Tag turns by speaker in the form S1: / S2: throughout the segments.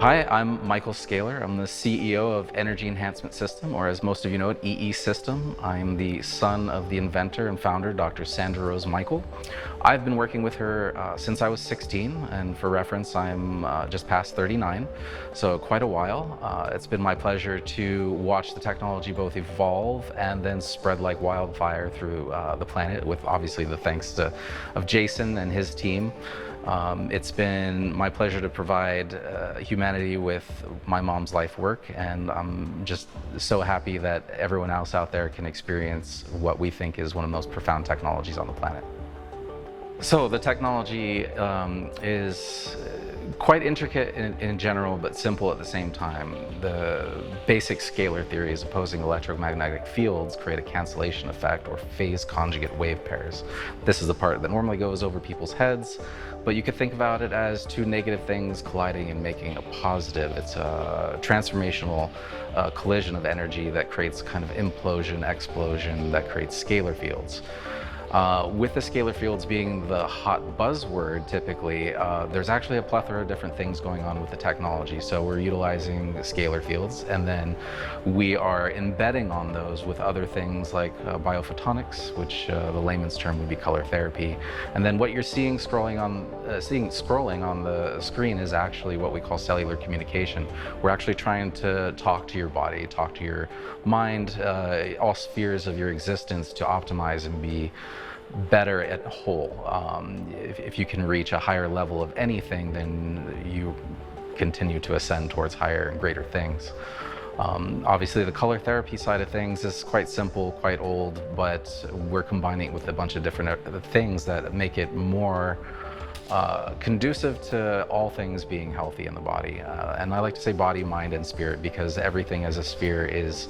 S1: Hi, I'm Michael Scalar. I'm the CEO of Energy Enhancement System, or as most of you know it, EE System. I'm the son of the inventor and founder, Dr. Sandra Rose Michael. I've been working with her since I was 16, and for reference, I'm just past 39, so quite a while. It's been my pleasure to watch the technology both evolve and then spread like wildfire through the planet, with obviously the thanks of Jason and his team. It's been my pleasure to provide humanity with my mom's life work, and I'm just so happy that everyone else out there can experience what we think is one of the most profound technologies on the planet. So the technology is quite intricate in general, but simple at the same time. The basic scalar theory is opposing electromagnetic fields create a cancellation effect or phase conjugate wave pairs. This is the part that normally goes over people's heads, but you could think about it as two negative things colliding and making a positive. It's a transformational collision of energy that creates kind of implosion, explosion, that creates scalar fields. With the scalar fields being the hot buzzword typically, there's actually a plethora of different things going on with the technology. So we're utilizing scalar fields, and then we are embedding on those with other things like biophotonics, which the layman's term would be color therapy. And then what you're seeing scrolling on the screen is actually what we call cellular communication. We're actually trying to talk to your body, talk to your mind, all spheres of your existence to optimize and be better at whole. If you can reach a higher level of anything, then you continue to ascend towards higher and greater things. Obviously the color therapy side of things is quite simple, quite old, but we're combining it with a bunch of different things that make it more conducive to all things being healthy in the body. And I like to say body, mind, and spirit, because everything as a sphere is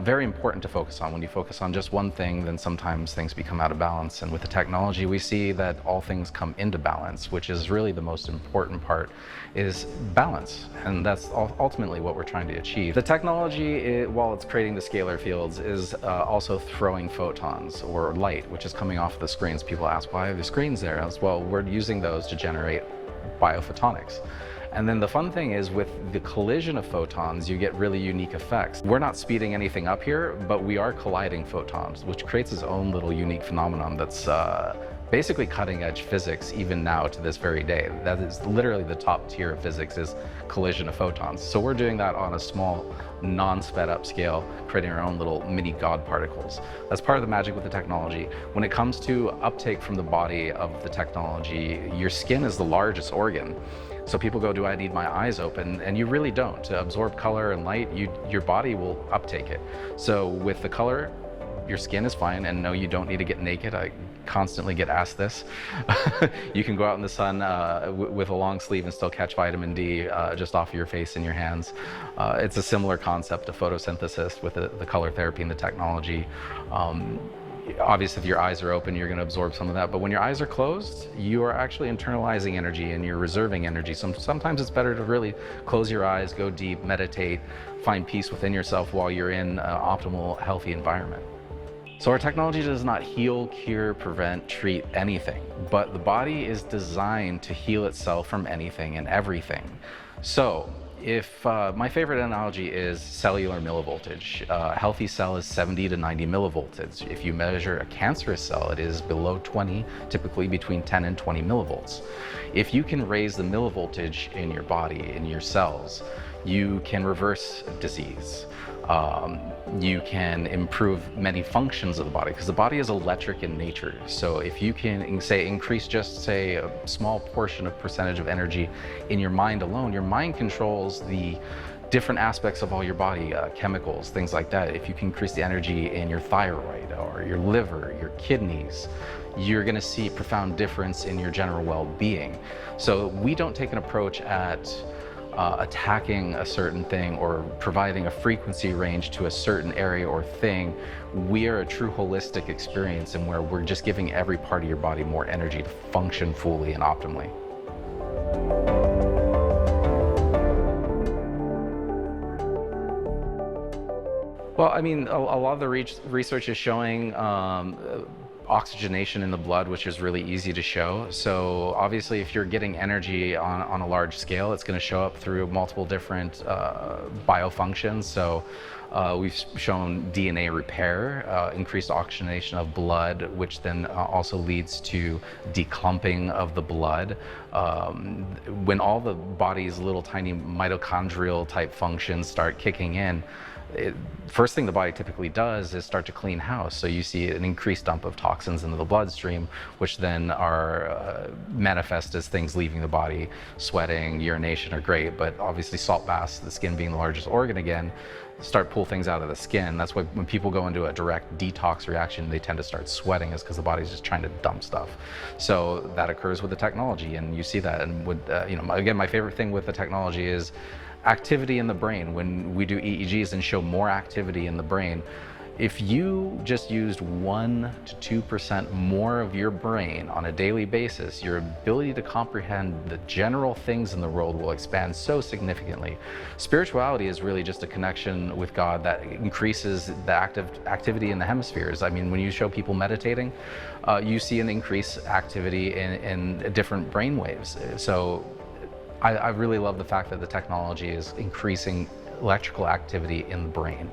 S1: very important to focus on. When you focus on just one thing, then sometimes things become out of balance. And with the technology, we see that all things come into balance, which is really the most important part, is balance. And that's ultimately what we're trying to achieve. The technology, while it's creating the scalar fields, is also throwing photons or light, which is coming off the screens. People ask, why are the screens there? As well, we're using those to generate biophotonics. And then the fun thing is, with the collision of photons, you get really unique effects. We're not speeding anything up here, but we are colliding photons, which creates its own little unique phenomenon that's basically cutting edge physics even now to this very day. That is literally the top tier of physics, is collision of photons. So we're doing that on a small, non-sped up scale, creating our own little mini God particles. That's part of the magic with the technology. When it comes to uptake from the body of the technology, your skin is the largest organ. So people go, do I need my eyes open? And you really don't. To absorb color and light, your body will uptake it. So with the color, your skin is fine, and no, you don't need to get naked. I constantly get asked this. You can go out in the sun with a long sleeve and still catch vitamin D just off your face and your hands. It's a similar concept of photosynthesis with the color therapy and the technology. Obviously, if your eyes are open, you're going to absorb some of that. But when your eyes are closed, you are actually internalizing energy and you're reserving energy. Sometimes it's better to really close your eyes, go deep, meditate, find peace within yourself while you're in an optimal, healthy environment. So our technology does not heal, cure, prevent, treat anything, but the body is designed to heal itself from anything and everything. So if my favorite analogy is cellular millivoltage. A healthy cell is 70 to 90 millivolts. If you measure a cancerous cell, it is below 20, typically between 10 and 20 millivolts. If you can raise the millivoltage in your body, in your cells, you can reverse disease. You can improve many functions of the body, because the body is electric in nature. So if you can increase just a small portion of percentage of energy in your mind alone, your mind controls the different aspects of all your body, chemicals, things like that. If you can increase the energy in your thyroid or your liver, your kidneys, you're going to see profound difference in your general well-being. So we don't take an approach at attacking a certain thing or providing a frequency range to a certain area or thing. We are a true holistic experience, and where we're just giving every part of your body more energy to function fully and optimally. Well, I mean, a lot of the research is showing oxygenation in the blood, which is really easy to show. So obviously, if you're getting energy on a large scale, it's going to show up through multiple different biofunctions. So we've shown DNA repair, increased oxygenation of blood, which then also leads to declumping of the blood. When all the body's little tiny mitochondrial type functions start kicking in, first thing the body typically does is start to clean house. So you see an increased dump of toxins into the bloodstream, which then are manifest as things leaving the body. Sweating, urination are great, but obviously salt baths, the skin being the largest organ again, start pull things out of the skin. That's why when people go into a direct detox reaction, they tend to start sweating, is because the body's just trying to dump stuff. So that occurs with the technology, and you see that. And with again, my favorite thing with the technology is activity in the brain. When we do EEGs and show more activity in the brain, if you just used 1 to 2% more of your brain on a daily basis, your ability to comprehend the general things in the world will expand so significantly. Spirituality is really just a connection with God that increases the activity in the hemispheres. I mean, when you show people meditating, you see an increased activity in different brain waves. So I really love the fact that the technology is increasing electrical activity in the brain.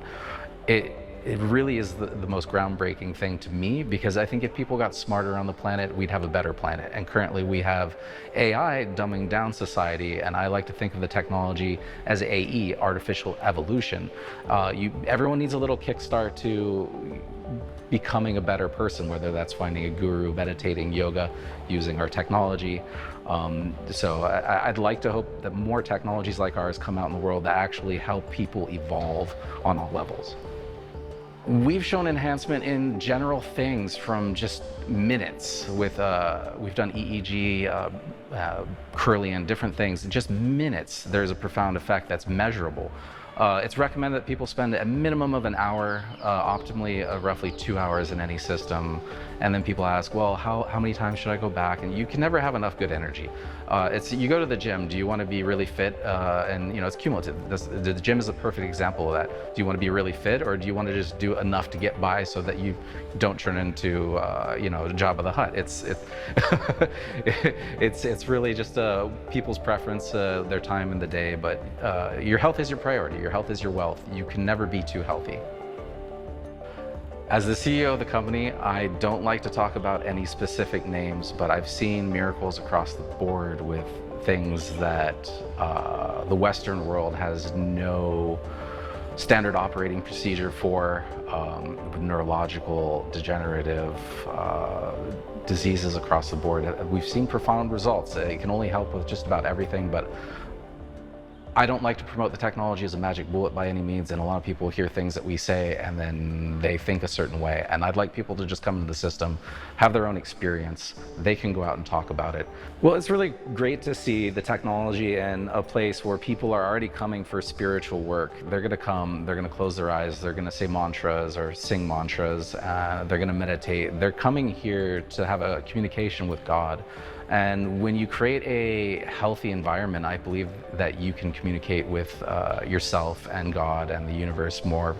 S1: It really is the most groundbreaking thing to me, because I think if people got smarter on the planet, we'd have a better planet. And currently we have AI dumbing down society, and I like to think of the technology as AE, artificial evolution. Everyone needs a little kickstart to becoming a better person, whether that's finding a guru, meditating, yoga, using our technology. So I'd like to hope that more technologies like ours come out in the world that actually help people evolve on all levels. We've shown enhancement in general things from just minutes with, we've done EEG, curly and different things, just minutes. There's a profound effect that's measurable. It's recommended that people spend a minimum of an hour, optimally roughly 2 hours in any system. And then people ask, well, how many times should I go back? And you can never have enough good energy. You go to the gym, do you want to be really fit? And it's cumulative. The gym is a perfect example of that. Do you want to be really fit, or do you want to just do enough to get by so that you don't turn into, Jabba the Hutt? It's really just people's preference, their time in the day. But your health is your priority. Your health is your wealth. You can never be too healthy. As the CEO of the company, I don't like to talk about any specific names, but I've seen miracles across the board with things that the Western world has no standard operating procedure for, neurological, degenerative diseases across the board. We've seen profound results. It can only help with just about everything, but I don't like to promote the technology as a magic bullet by any means, and a lot of people hear things that we say and then they think a certain way. And I'd like people to just come into the system, have their own experience. They can go out and talk about it. Well, it's really great to see the technology in a place where people are already coming for spiritual work. They're gonna come, they're gonna close their eyes, they're gonna say mantras or sing mantras, they're gonna meditate. They're coming here to have a communication with God. And when you create a healthy environment, I believe that you can communicate with yourself and God and the universe more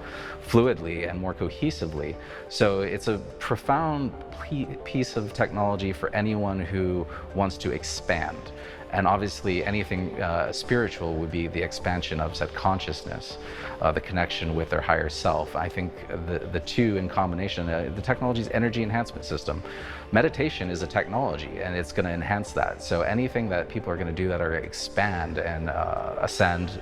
S1: fluidly and more cohesively. So it's a profound piece of technology for anyone who wants to expand. And obviously anything spiritual would be the expansion of said consciousness, the connection with their higher self. I think the two in combination, the technology's energy enhancement system. Meditation is a technology, and it's going to enhance that. So anything that people are going to do that are expand and ascend,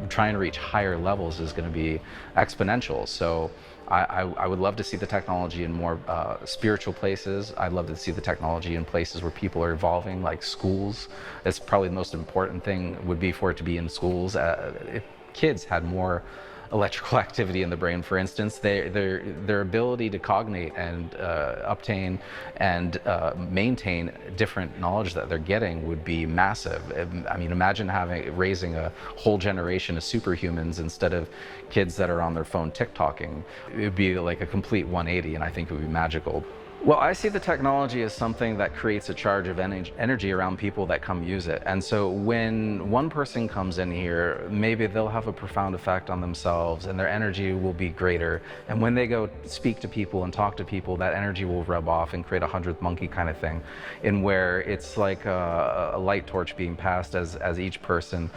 S1: try and reach higher levels is going to be exponential. So I would love to see the technology in more spiritual places. I'd love to see the technology in places where people are evolving, like schools. That's probably the most important thing, would be for it to be in schools. If kids had more electrical activity in the brain, for instance, their ability to cognate and obtain and maintain different knowledge that they're getting would be massive. I mean, imagine raising a whole generation of superhumans instead of kids that are on their phone TikToking. It would be like a complete 180, and I think it would be magical. Well, I see the technology as something that creates a charge of energy around people that come use it. And so when one person comes in here, maybe they'll have a profound effect on themselves and their energy will be greater. And when they go speak to people and talk to people, that energy will rub off and create a hundredth monkey kind of thing, in where it's like a light torch being passed as each person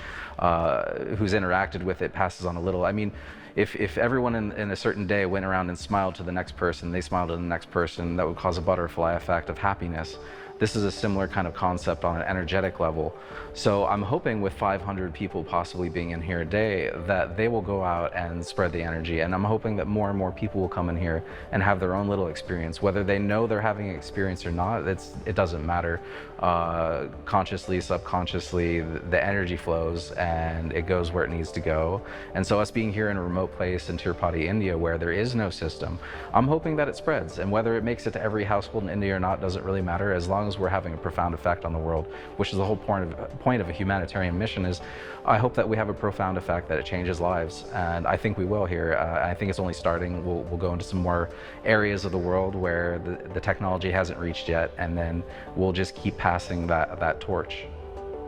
S1: who's interacted with it passes on a little. I mean, if everyone in a certain day went around and smiled to the next person, they smiled to the next person, that would cause a butterfly effect of happiness. This is a similar kind of concept on an energetic level. So I'm hoping with 500 people possibly being in here a day that they will go out and spread the energy. And I'm hoping that more and more people will come in here and have their own little experience. Whether they know they're having an experience or not, it doesn't matter. Consciously, subconsciously, the energy flows and it goes where it needs to go. And so us being here in a remote place in Tirupati, India, where there is no system, I'm hoping that it spreads. And whether it makes it to every household in India or not doesn't really matter, as long as we're having a profound effect on the world, which is the whole point of a humanitarian mission. Is I hope that we have a profound effect, that it changes lives, and I think we will here. I think it's only starting. We'll go into some more areas of the world where the technology hasn't reached yet, and then we'll just keep passing that torch.